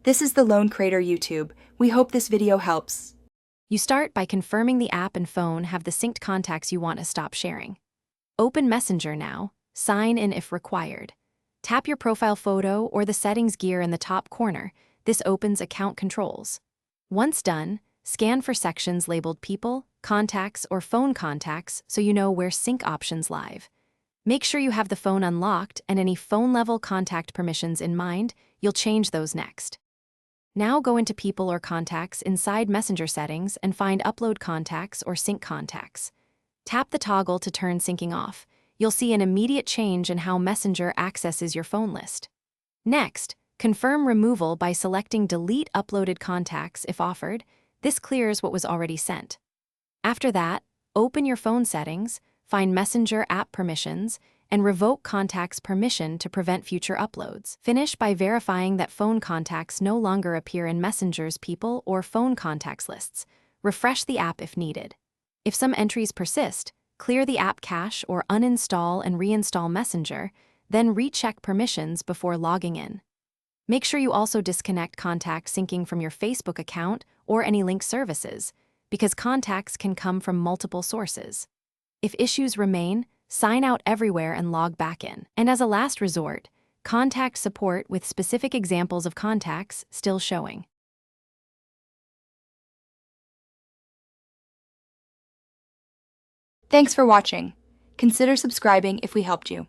This is the Lone Creator YouTube. We hope this video helps. You start by confirming the app and phone have the synced contacts you want to stop sharing. Open Messenger now, sign in if required. Tap your profile photo or the settings gear in the top corner. This opens account controls. Once done, scan for sections labeled People, Contacts, or Phone Contacts so you know where sync options live. Make sure you have the phone unlocked and any phone-level contact permissions in mind. You'll change those next. Now go into People or Contacts inside Messenger settings and find Upload Contacts or Sync Contacts. Tap the toggle to turn syncing off. You'll see an immediate change in how Messenger accesses your phone list. Next, confirm removal by selecting Delete Uploaded Contacts if offered. This clears what was already sent. After that, open your phone settings, find Messenger app permissions, and revoke contacts permission to prevent future uploads. Finish by verifying that phone contacts no longer appear in Messenger's People or Phone Contacts lists. Refresh the app if needed. If some entries persist, clear the app cache or uninstall and reinstall Messenger, then recheck permissions before logging in. Make sure you also disconnect contact syncing from your Facebook account or any linked services, because contacts can come from multiple sources. If issues remain, sign out everywhere and log back in. And as a last resort, contact support with specific examples of contacts still showing. Thanks for watching. Consider subscribing if we helped you.